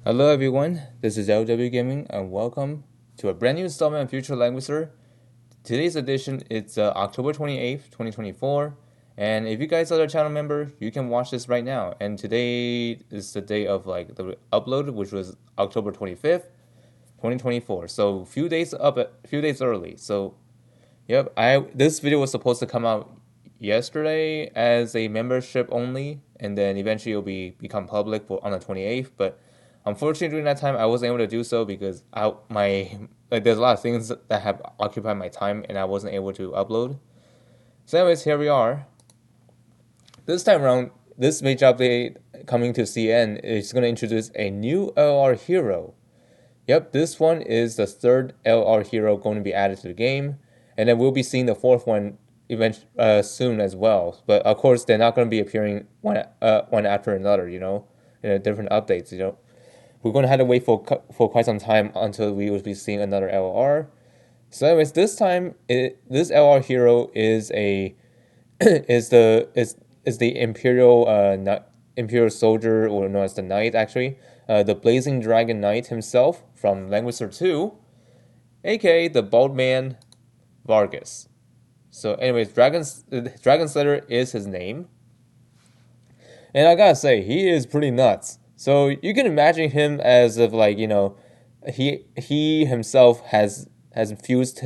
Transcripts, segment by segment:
Hello everyone, this is LW Gaming and welcome to a brand new installment of Future Langrisser. Today's edition is October 28th, 2024, and if you guys are a channel member, you can watch this right now. And today is the day of like the upload, which was October 25th, 2024. So a few days early. So yep, I this video was supposed to come out yesterday as a membership only, and then eventually it'll become public on the 28th. But unfortunately, during that time, I wasn't able to do so because there's a lot of things that have occupied my time, and I wasn't able to upload. So, anyways, here we are. This time around, this major update coming to CN is going to introduce a new LLR Hero. Yep, this one is the third LLR Hero going to be added to the game, and then we'll be seeing the fourth one soon as well. But of course, they're not going to be appearing one after another. In a different updates. We're going to have to wait for quite some time until we will be seeing another LLR. So, anyways, this LLR Hero is a is the Imperial soldier, or known as the Knight, actually, the Blazing Dragon Knight himself from Langrisser 2, aka the Bald Man Vargas. So, anyways, Dragon Slayer is his name, and I gotta say, he is pretty nuts. So you can imagine him as if he himself has fused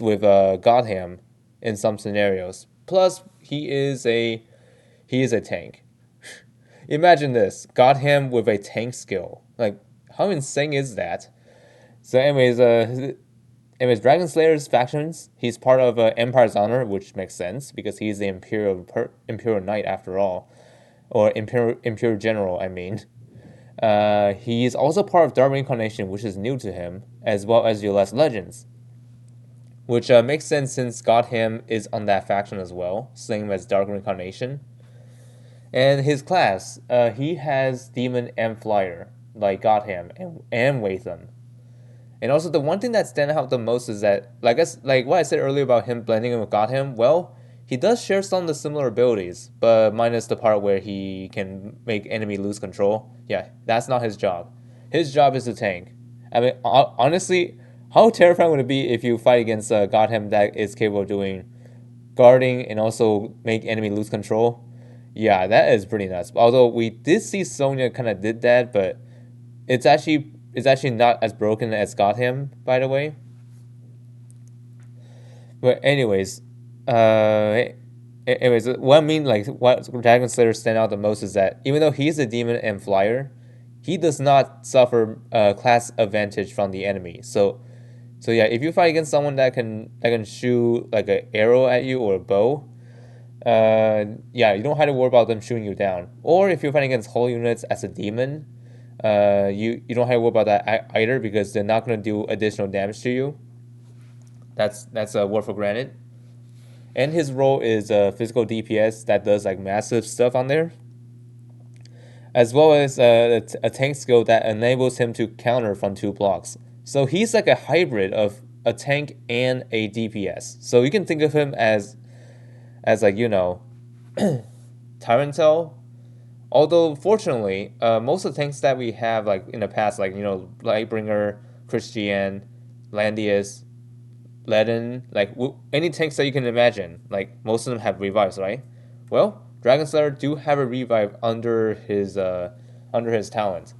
with Gotham in some scenarios. Plus, he is a tank. Imagine this, Gotham with a tank skill. Like, how insane is that? So, anyways, Dragon Slayer's factions. He's part of Empire's Honor, which makes sense because he's the Imperial Knight after all, or Imperial General. I mean, he's also part of Dark Reincarnation, which is new to him, as well as US Legends, which makes sense since Gotham is on that faction as well, same as Dark Reincarnation. And his class, he has Demon and Flyer, like Gotham and Watham. And also, the one thing that stands out the most is that, like what I said earlier about him blending in with Gotham, well, he does share some of the similar abilities, but minus the part where he can make enemy lose control. Yeah, that's not his job. His job is to tank. I mean, honestly, how terrifying would it be if you fight against Gotham that is capable of doing guarding and also make enemy lose control? Yeah, that is pretty nuts. Although we did see Sonya kind of did that, but it's actually not as broken as Gotham, by the way. But what I mean, like what Dragon Slayer stand out the most is that even though he's a demon and flyer, he does not suffer class advantage from the enemy. So yeah, if you fight against someone that can shoot like an arrow at you or a bow, yeah, you don't have to worry about them shooting you down. Or if you're fighting against whole units as a demon, you don't have to worry about that either because they're not going to do additional damage to you. That's a word for granted. And his role is physical DPS that does like massive stuff on there, as well as a tank skill that enables him to counter from 2 blocks. So he's like a hybrid of a tank and a DPS. So you can think of him as like Tyrantel. Although fortunately, most of the tanks that we have like in the past, like Lightbringer, Christian, Landius, Ledin, like any tanks that you can imagine, like most of them have revives, right? Well, Dragon Slayer do have a revive under his talent,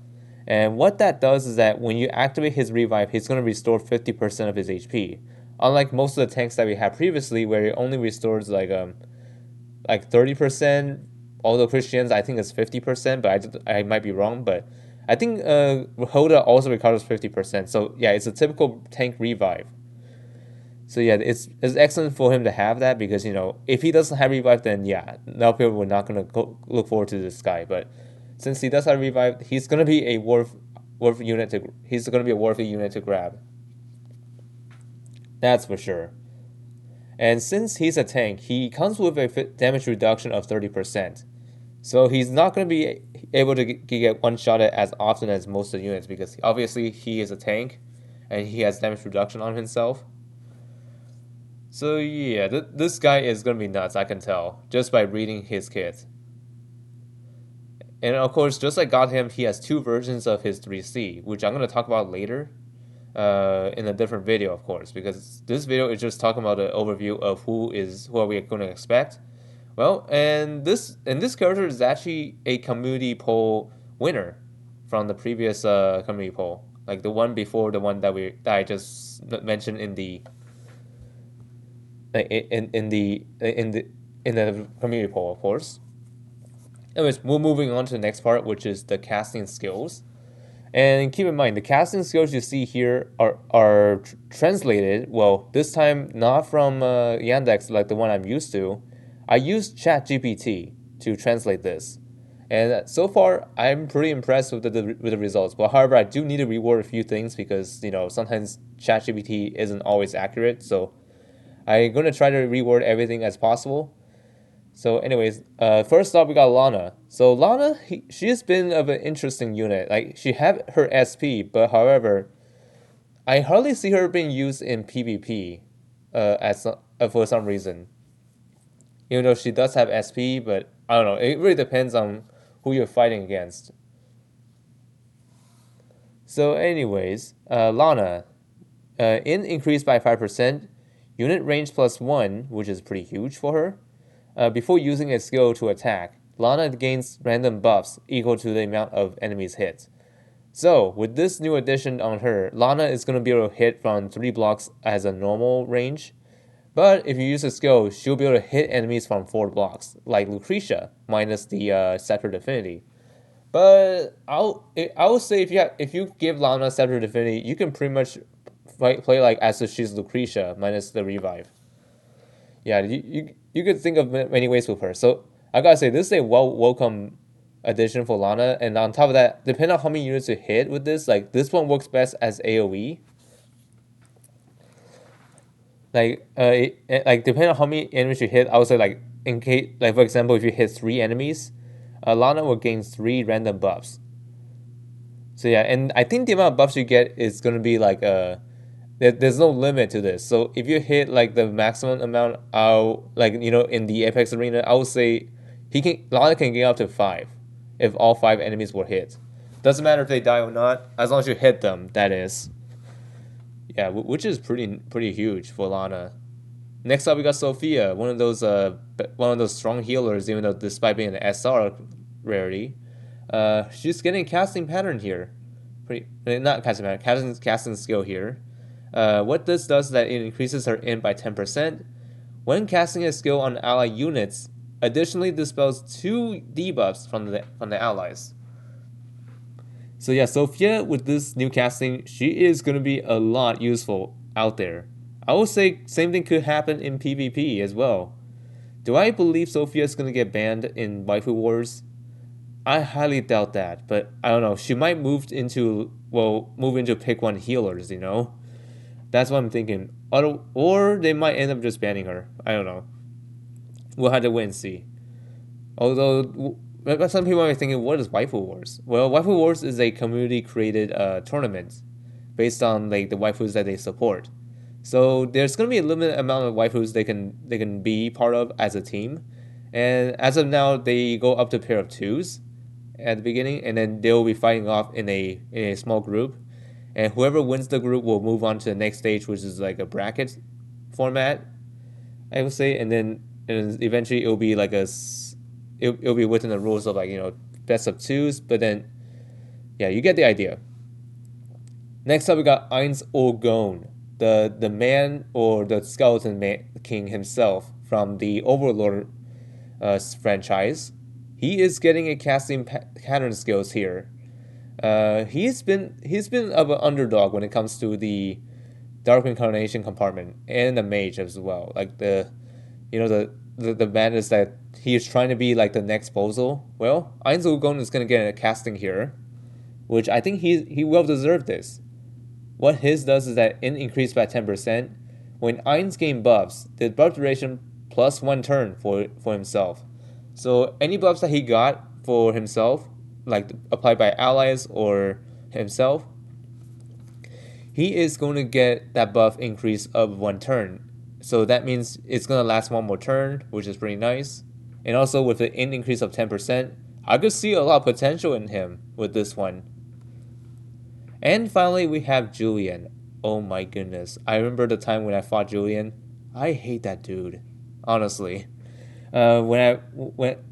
and what that does is that when you activate his revive, he's going to restore 50% of his HP. Unlike most of the tanks that we had previously, where it only restores like 30%. Although Christians, I think it's 50%, but I might be wrong. But I think Hoda also recovers 50%. So yeah, it's a typical tank revive. So yeah, it's excellent for him to have that because if he doesn't have revive, then yeah, now people are not gonna look forward to this guy. But since he does have revive, he's gonna be a worthy unit to grab. That's for sure. And since he's a tank, he comes with a damage reduction of 30%. So he's not going to be able to get one-shotted as often as most of the units because obviously he is a tank and he has damage reduction on himself. So yeah, this guy is going to be nuts, I can tell, just by reading his kit. And of course, just like Gotham, he has two versions of his 3C, which I'm going to talk about later in a different video, of course, because this video is just talking about an overview of who are we going to expect. Well, and this character is actually a community poll winner from the previous community poll, like the one before the one that I just mentioned in the in the community poll, of course. Anyways, we're moving on to the next part, which is the casting skills. And keep in mind, the casting skills you see here are translated, well, this time not from Yandex like the one I'm used to. I used ChatGPT to translate this. And so far, I'm pretty impressed with the results. But however, I do need to reword a few things because, sometimes ChatGPT isn't always accurate. So I'm going to try to reword everything as possible. So, anyways, first up we got Lana. So Lana, she's been of an interesting unit. Like she had her SP, but however, I hardly see her being used in PvP, for some reason. Even though she does have SP, but I don't know. It really depends on who you're fighting against. So, anyways, Lana, increased by 5%, unit range +1, which is pretty huge for her. Before using a skill to attack, Lana gains random buffs equal to the amount of enemies hit. So, with this new addition on her, Lana is going to be able to hit from 3 blocks as a normal range. But if you use a skill, she'll be able to hit enemies from 4 blocks, like Lucretia, minus the Scepter Affinity. But I would say if you give Lana Scepter Affinity, you can pretty much play like as if she's Lucretia, minus the revive. Yeah, you could think of many ways with her. So I gotta say, this is a welcome addition for Lana. And on top of that, depending on how many units you hit with this, like this one works best as AOE. Like depending on how many enemies you hit, I would say like in case, like for example, if you hit 3 enemies, Lana will gain 3 random buffs. So yeah, and I think the amount of buffs you get is gonna be like there's no limit to this. So if you hit like the maximum amount, in the Apex arena, I would say Lana can get up to 5 if all 5 enemies were hit. Doesn't matter if they die or not, as long as you hit them. That is, yeah, which is pretty huge for Lana. Next up, we got Sophia, one of those strong healers. Even though despite being an SR rarity, she's getting casting pattern here. Not casting pattern, casting skill here. What this does is that it increases her int by 10%. When casting a skill on ally units, additionally dispels 2 debuffs from the allies. So yeah, Sophia with this new casting, she is going to be a lot useful out there. I would say same thing could happen in PvP as well. Do I believe Sophia is going to get banned in Waifu Wars? I highly doubt that, but I don't know. She might move into pick 1 healers, That's what I'm thinking. Or they might end up just banning her. I don't know. We'll have to wait and see. Although some people might be thinking, what is Waifu Wars? Well, Waifu Wars is a community-created tournament based on like the waifus that they support. So there's gonna be a limited amount of waifus they can be part of as a team, and as of now, they go up to a pair of 2s at the beginning, and then they'll be fighting off in a small group, and whoever wins the group will move on to the next stage, which is like a bracket format, I would say, and eventually it'll be like it'll be within the rules of best of 2s, but then yeah, you get the idea. Next up, we got Ainz Orgone, the man or the skeleton king himself from the Overlord franchise. He is getting a casting pattern skills here. He's been of an underdog when it comes to the Dark Incarnation compartment and the mage as well. Like the madness that he is trying to be like the next Bozo. Well, Ainz Orgone is gonna get a casting here, which I think he well deserved this. What his does is that it increased by 10%. When Ainz gain buffs, the buff duration plus 1 turn for himself. So any buffs that he got for himself, like applied by allies or himself, he is going to get that buff increase of 1 turn. So that means it's going to last 1 more turn, which is pretty nice. And also with the increase of 10%, I could see a lot of potential in him with this one. And finally, we have Julian. Oh my goodness. I remember the time when I fought Julian. I hate that dude. Honestly. When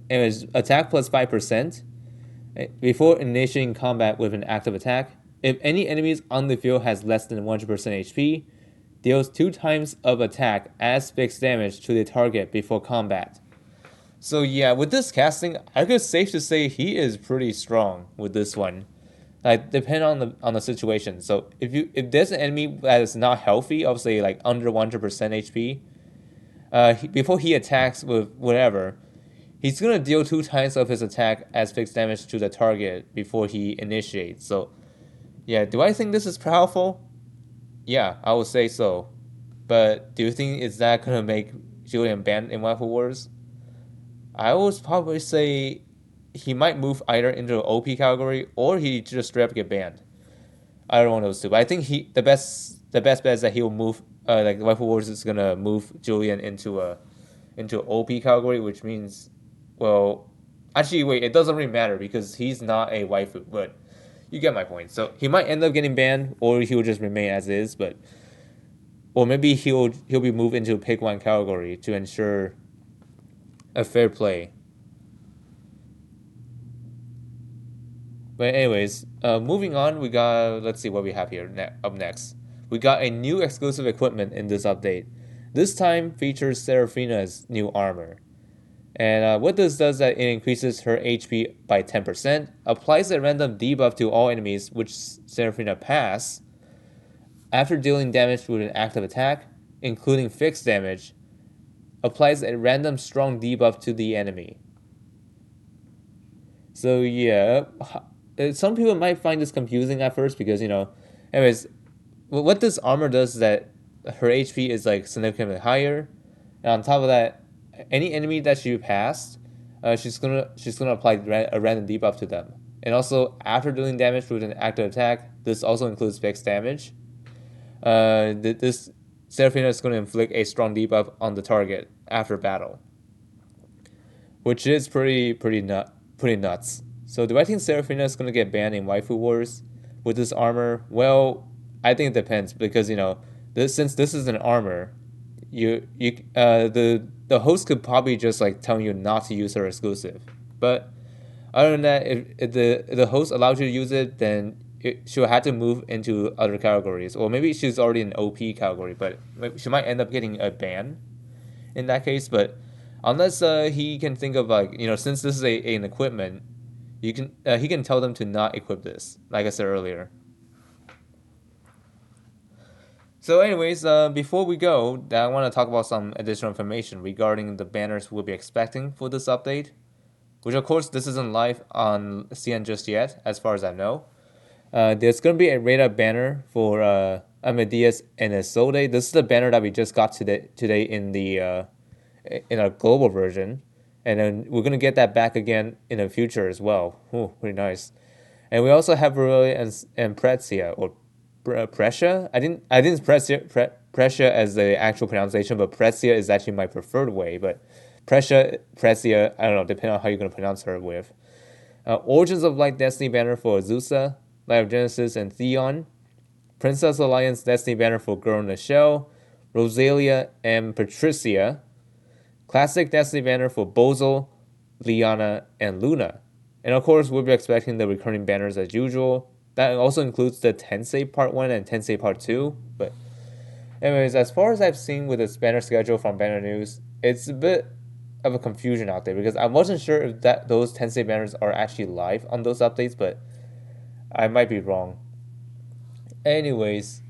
it was attack plus 5%, before initiating combat with an active attack, if any enemies on the field has less than 100% HP, deals 2 times of attack as fixed damage to the target before combat. So yeah, with this casting, I could safe to say he is pretty strong with this one. Like depend on the situation. So if there's an enemy that is not healthy, obviously like under 100% HP, before he attacks with whatever, he's gonna deal 2 times of his attack as fixed damage to the target before he initiates. So yeah, do I think this is powerful? Yeah, I would say so. But do you think is that gonna make Julian banned in Waffle Wars? I would probably say he might move either into an OP category or he just straight up get banned. I don't know those two, but I think the best bet is that he'll move. Like Waffle Wars is gonna move Julian into OP category, which means, well, actually wait, it doesn't really matter because he's not a waifu, but you get my point. So he might end up getting banned, or he'll just remain as is, but or maybe he'll be moved into a pick one category to ensure a fair play. But anyways, moving on, we got, let's see what we have here up next. We got a new exclusive equipment in this update. This time features Seraphina's new armor. And what this does is that it increases her HP by 10%, applies a random debuff to all enemies which Seraphina pass. After dealing damage with an active attack, including fixed damage, applies a random strong debuff to the enemy. So yeah, some people might find this confusing at first because, anyways, what this armor does is that her HP is like significantly higher, and on top of that, any enemy that she passed, she's gonna apply a random debuff to them. And also, after dealing damage with an active attack, this also includes fixed damage. This Seraphina is going to inflict a strong debuff on the target after battle, which is pretty nuts. So do I think Seraphina is going to get banned in Waifu Wars with this armor? Well, I think it depends because since this is an armor, the host could probably just like tell you not to use her exclusive. But other than that, if the host allows you to use it, then she'll have to move into other categories, or maybe she's already in OP category, but she might end up getting a ban in that case. But unless he can think of since this is an equipment, he can tell them to not equip this, like I said earlier. So anyways, before we go, I want to talk about some additional information regarding the banners we'll be expecting for this update, which of course this isn't live on CN just yet, as far as I know. There's going to be a radar banner for Amadeus and Isolde. This is the banner that we just got today in the in our global version, and then we're going to get that back again in the future as well. Ooh, pretty nice. And we also have Aurelia and Prezia, or Precia. I didn't Precia as the actual pronunciation, but Prezia is actually my preferred way. But Prezia, I don't know, depending on how you're going to pronounce her with. Origins of Light Destiny banner for Azusa, Light of Genesis, and Theon. Princess Alliance Destiny banner for Girl in the Shell, Rosalia, and Patricia. Classic Destiny banner for Bozel, Liana, and Luna. And of course, we'll be expecting the recurring banners as usual. That also includes the Tensei Part 1 and Tensei Part 2. But anyways, as far as I've seen with this banner schedule from Banner News, it's a bit of a confusion out there because I wasn't sure if those Tensei banners are actually live on those updates, but I might be wrong. Anyways,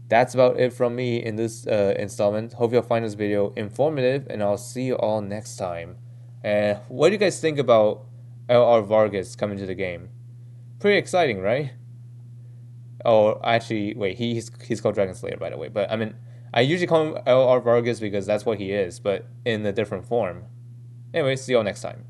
that's about it from me in this installment. Hope you'll find this video informative, and I'll see you all next time. And what do you guys think about LLR Vargas coming to the game? Pretty exciting, right? Oh, actually, wait, he's called Dragon Slayer, by the way. But I mean, I usually call him LLR Vargas because that's what he is, but in a different form. Anyway, see you all next time.